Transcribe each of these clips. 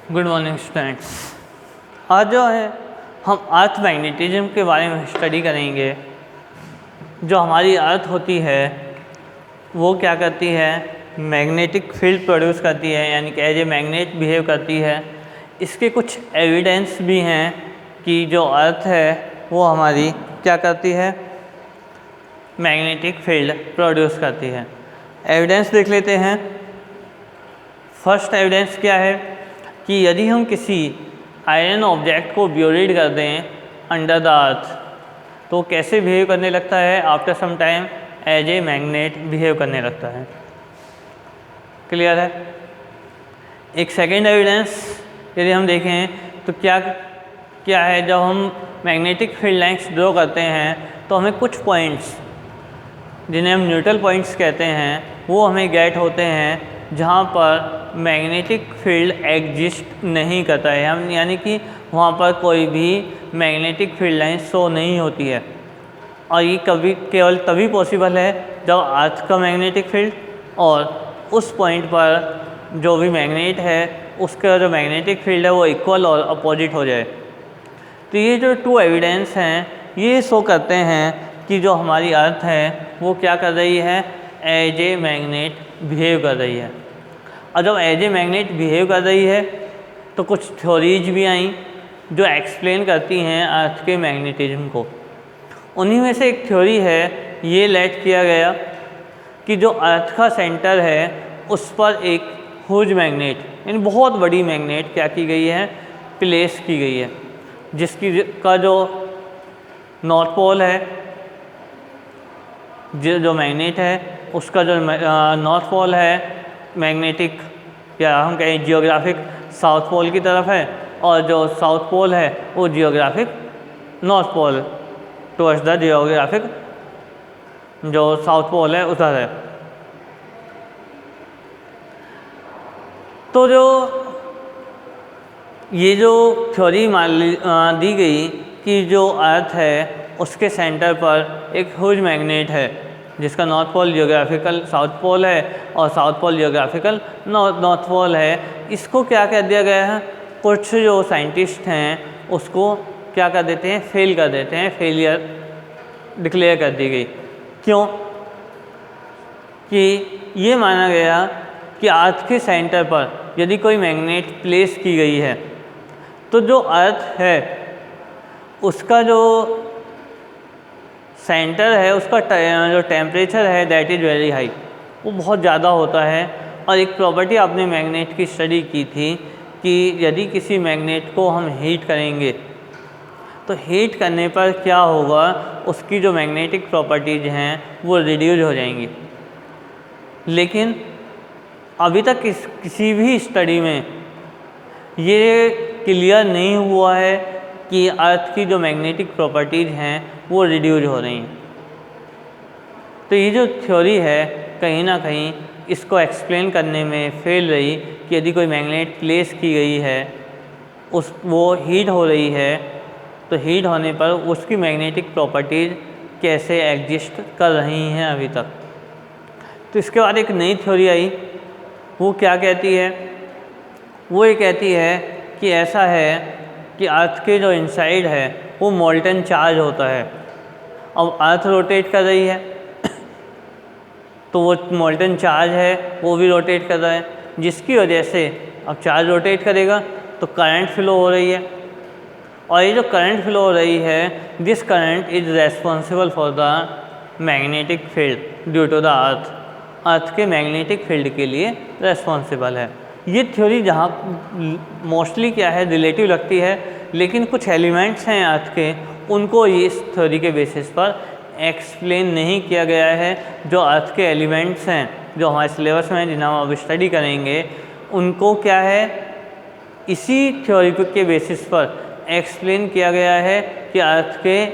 Good morning students. आज जो है हम अर्थ मैग्नेटिज्म के बारे में स्टडी करेंगे। जो हमारी अर्थ होती है वो क्या करती है, मैग्नेटिक फील्ड प्रोड्यूस करती है, यानी कि एज ए मैग्नेट बिहेव करती है। इसके कुछ एविडेंस भी हैं कि जो अर्थ है वो हमारी क्या करती है, मैग्नेटिक फील्ड प्रोड्यूस करती है। एविडेंस देख लेते हैं। फर्स्ट एविडेंस क्या है कि यदि हम किसी आयरन ऑब्जेक्ट को ब्यूरिड कर दें अंडर द अर्थ तो कैसे बिहेव करने लगता है, after some time as a magnet behave करने लगता है। क्लियर है। एक सेकेंड एविडेंस यदि हम देखें तो क्या है, जब हम मैग्नेटिक फील्ड लाइन्स ड्रॉ करते हैं तो हमें कुछ पॉइंट्स जिन्हें हम न्यूट्रल पॉइंट्स कहते हैं वो हमें गेट होते हैं जहाँ पर मैग्नेटिक फील्ड एग्जिस्ट नहीं करता है, हम यानी कि वहाँ पर कोई भी मैग्नेटिक फील्ड लाइन शो नहीं होती है। और ये केवल तभी पॉसिबल है जब अर्थ का मैग्नेटिक फील्ड और उस पॉइंट पर जो भी मैग्नेट है उसका जो मैग्नेटिक फील्ड है वो इक्वल और अपोजिट हो जाए। तो ये जो टू एविडेंस हैं ये शो करते हैं कि जो हमारी अर्थ है वो क्या कर रही है, एज ए मैग्नेट बिहेव कर रही है। और जब एज ए मैग्नेट बिहेव कर रही है तो कुछ थ्योरीज भी आई जो एक्सप्लेन करती हैं अर्थ के मैग्नेटिज्म को। उन्हीं में से एक थ्योरी है, ये लेट किया गया कि जो अर्थ का सेंटर है उस पर एक ह्यूज मैग्नेट यानी बहुत बड़ी मैग्नेट क्या की गई है, प्लेस की गई है, जिसकी का जो नॉर्थ पोल है, जो मैग्नेट है उसका जो नॉर्थ पोल है मैग्नेटिक या हम कहें जियोग्राफिक साउथ पोल की तरफ है, और जो साउथ पोल है वो geographic north pole towards the geographic जो साउथ पोल है उधर है। तो ये जो थ्योरी दी गई कि जो अर्थ है उसके सेंटर पर एक ह्यूज मैग्नेट है जिसका north pole geographical south pole है और south pole geographical north pole है, इसको क्या कह दिया गया है, कुछ जो साइंटिस्ट हैं उसको क्या कर देते हैं, फेल कर देते हैं, फेलियर डिक्लेयर कर दी गई। क्यों कि ये माना गया कि अर्थ के सेंटर पर यदि कोई मैग्नेट प्लेस की गई है तो जो अर्थ है उसका जो सेंटर है उसका जो टेम्परेचर है दैट इज़ वेरी हाई, वो बहुत ज़्यादा होता है। और एक प्रॉपर्टी आपने मैग्नेट की स्टडी की थी कि यदि किसी मैग्नेट को हम हीट करेंगे तो हीट करने पर क्या होगा, उसकी जो मैग्नेटिक प्रॉपर्टीज़ हैं वो रिड्यूस हो जाएंगी। लेकिन अभी तक किसी भी स्टडी में ये क्लियर नहीं हुआ है कि अर्थ की जो मैग्नेटिक प्रॉपर्टीज़ हैं वो रिड्यूस हो रही हैं। तो ये जो थ्योरी है कहीं ना कहीं इसको एक्सप्लेन करने में फेल रही कि यदि कोई मैग्नेट प्लेस की गई है वो हीट हो रही है तो हीट होने पर उसकी मैग्नेटिक प्रॉपर्टीज़ कैसे एग्जिस्ट कर रही हैं अभी तक। तो इसके बाद एक नई थ्योरी आई, वो क्या कहती है, वो ये कहती है कि ऐसा है कि अर्थ के जो इनसाइड है वो मोल्टन चार्ज होता है। अब अर्थ रोटेट कर रही है तो वो मोल्टन चार्ज है वो भी रोटेट कर रहा है, जिसकी वजह से अब चार्ज रोटेट करेगा तो करंट फ्लो हो रही है। और ये जो करंट फ्लो हो रही है, this current is responsible for the magnetic field due to the earth के मैग्नेटिक फील्ड के लिए रेस्पॉन्सिबल है। ये थ्योरी जहाँ मोस्टली क्या है रिलेटिव लगती है, लेकिन कुछ एलिमेंट्स हैं अर्थ के उनको इस थ्योरी के बेसिस पर एक्सप्लेन नहीं किया गया है। जो अर्थ के एलिमेंट्स हैं जो हमारे सिलेबस में जिन्हें हम अब स्टडी करेंगे उनको क्या है इसी थ्योरी के बेसिस पर एक्सप्लेन किया गया है कि अर्थ के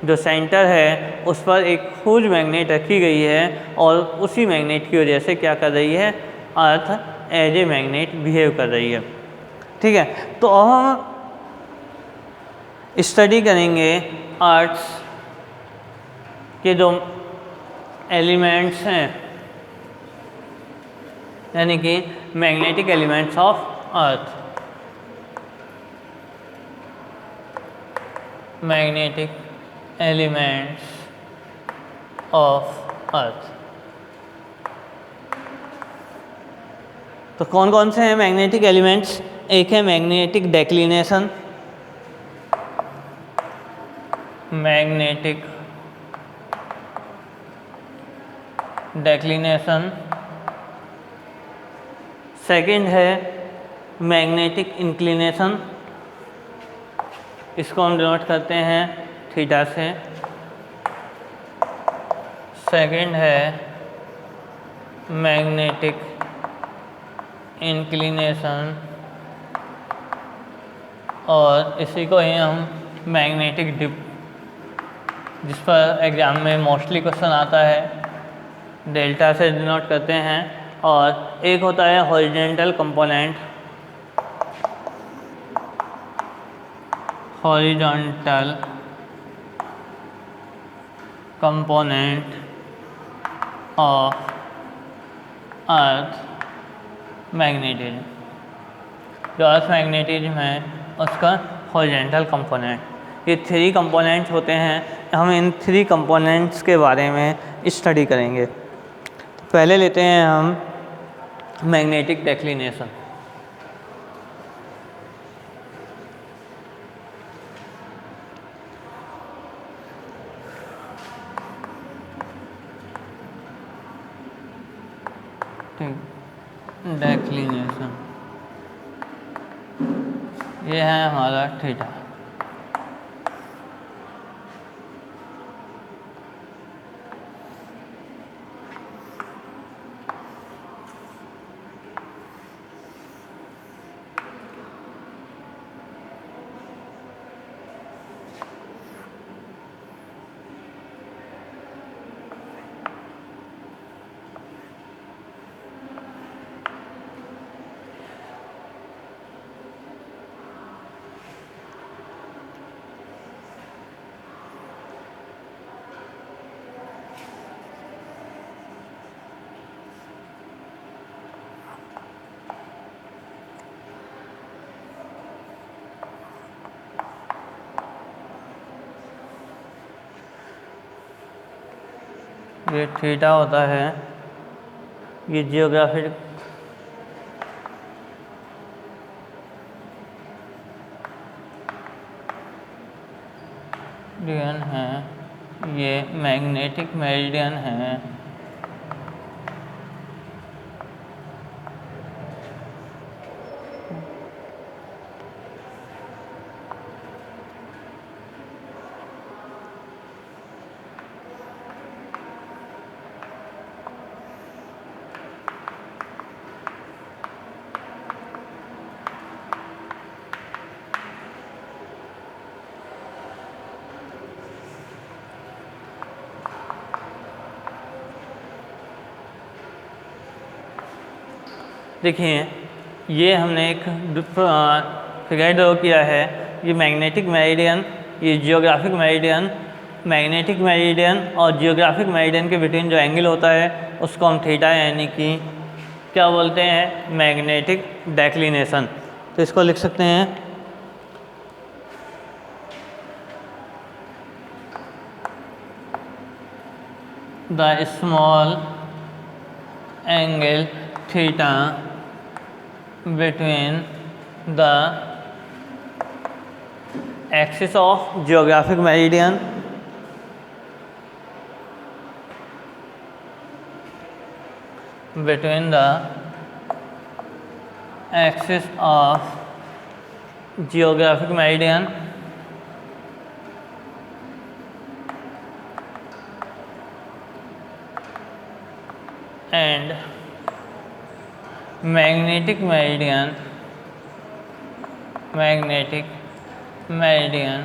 जो सेंटर है उस पर एक ह्यूज मैग्नेट रखी गई है और उसी मैग्नेट की वजह से क्या कर रही है, earth as a magnet behave कर रही है। ठीक है, तो अब हम स्टडी करेंगे अर्थ के जो एलिमेंट्स हैं यानी कि magnetic elements of earth. Magnetic elements of earth. तो कौन कौन से हैं मैग्नेटिक एलिमेंट्स? एक है magnetic declination, magnetic declination. Second है मैग्नेटिक इंक्लिनेशन, इसको हम डिनोट करते हैं थीटा से। सेकंड है मैग्नेटिक इंक्लिनेशन, और इसी को ही हम मैग्नेटिक डिप, जिस पर एग्ज़ाम में मोस्टली क्वेश्चन आता है, डेल्टा से डिनोट करते हैं। और एक होता है horizontal component, horizontal component of earth magnetism. जो अर्थ मैग्नेटिज्म है उसका हॉरिजॉन्टल कंपोनेंट। ये 3 कंपोनेंट्स होते हैं। हम इन 3 कंपोनेंट्स के बारे में स्टडी करेंगे। पहले लेते हैं हम मैग्नेटिक डेक्लिनेशन। डेक्लिनेशन ये है हमारा थीटा। ये थीटा होता है, ये जियोग्राफिक मेरिडियन है, ये मैग्नेटिक मेरिडियन है। देखिए ये हमने एक फिगर ड्रॉ किया है। ये मैग्नेटिक मेरिडियन, ये जियोग्राफिक मेरिडियन। मैग्नेटिक मेरिडियन और जियोग्राफिक मेरिडियन के बिटवीन जो एंगल होता है उसको हम थीटा यानी कि क्या बोलते हैं, मैग्नेटिक डेक्लिनेशन। तो इसको लिख सकते हैं the small angle theta between the axis of geographic meridian between the axis of geographic meridian and magnetic meridian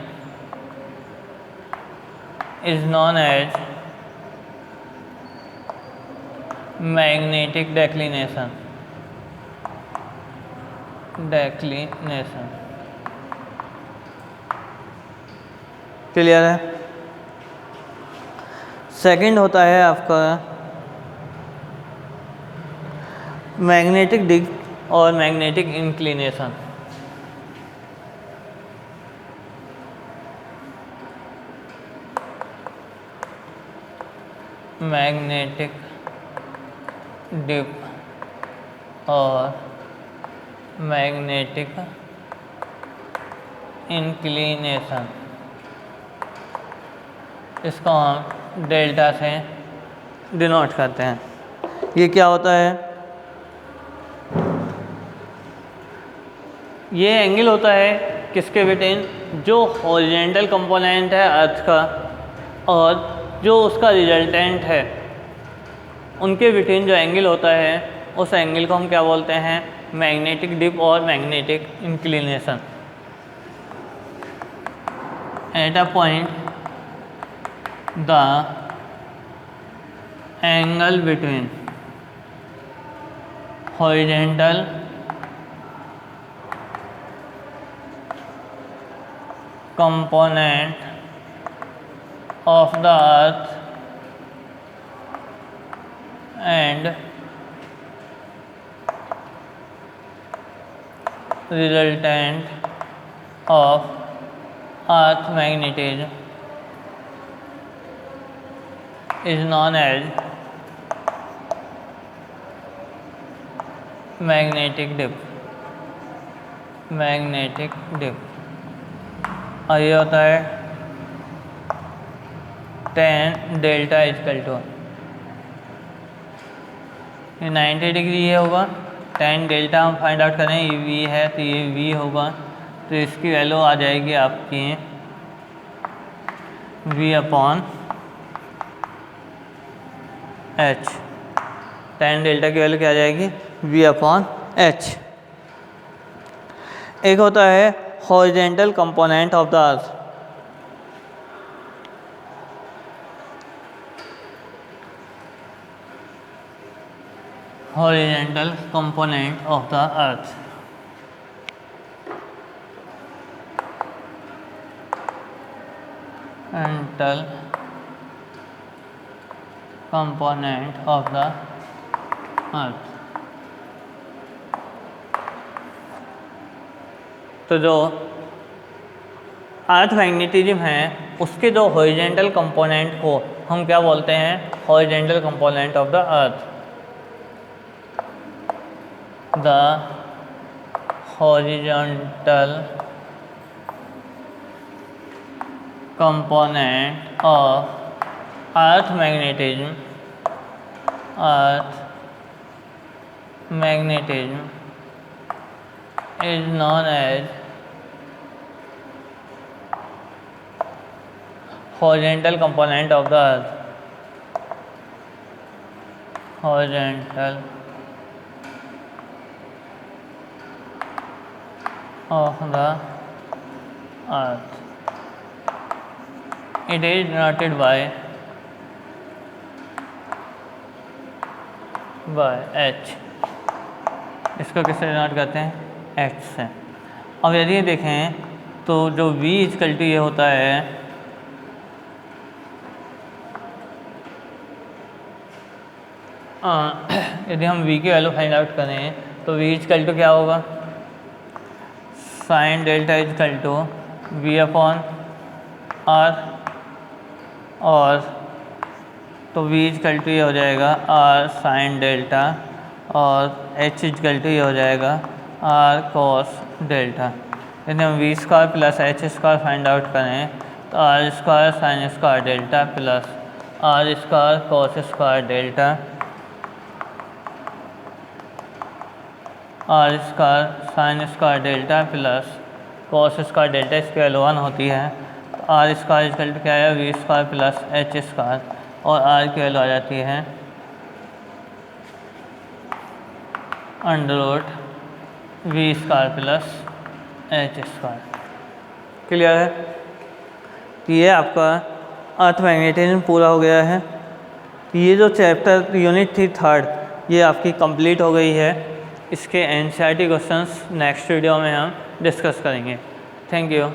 is known as magnetic declination। Clear है? सेकंड होता है आपका मैग्नेटिक डिप और मैग्नेटिक इंक्लिनेशन। मैग्नेटिक डिप और magnetic inclination, इसको हम delta से denote करते हैं। ये क्या होता है? ये एंगल होता है किसके बिटवीन, जो हॉरिजॉन्टल कंपोनेंट है अर्थ का और जो उसका रिजल्टेंट है, उनके बिटवीन जो एंगल होता है उस एंगल को हम क्या बोलते हैं? मैग्नेटिक डिप और magnetic inclination. At a point the angle between horizontal component of the earth and resultant of earth magnetism is known as magnetic dip। Magnetic dip. और ये होता है tan डेल्टा इक्वल टू, ये 90 degree ये होगा। tan delta हम find out करें, ये v है तो ये v होगा, तो इसकी वैल्यू आ जाएगी आपकी v upon h। tan delta की वैल्यू क्या आ जाएगी? v upon h। एक होता है horizontal component of the earth, horizontal component of the earth, horizontal component of the earth। तो जो अर्थ मैग्नेटिज्म है उसके जो हॉरिजॉन्टल कंपोनेंट को हम क्या बोलते हैं? Horizontal component of the earth. The horizontal component of earth magnetism is known as horizontal component of the earth, horizontal of the earth। It is denoted by h। इसको किससे डिनोट करते हैं? h से। अब यदि देखें तो जो v इक्वल टू ये होता है यदि हम v की वैल्यू फाइंड आउट करें तो v इक्वल टू क्या होगा? Sine delta equal to v upon r, और तो v इक्वल टू ये हो जाएगा r साइन डेल्टा, और h इक्वल टू ये हो जाएगा r cos डेल्टा। यदि हम v square plus h square find out करें तो r square sine square delta plus r square cos square delta, r square sine square delta plus cos square delta, इसकी value 1 होती है। तो r square equal to क्या है? v square plus h square, और r की value आ जाती है under root v square plus h square. Clear है? तो ये आपका अर्थ मैग्नेटिज्म पूरा हो गया है। ये जो चैप्टर यूनिट थी थर्ड, ये आपकी कंप्लीट हो गई है। इसके एनसीईआरटी क्वेश्चंस नेक्स्ट वीडियो में हम डिस्कस करेंगे। Thank you.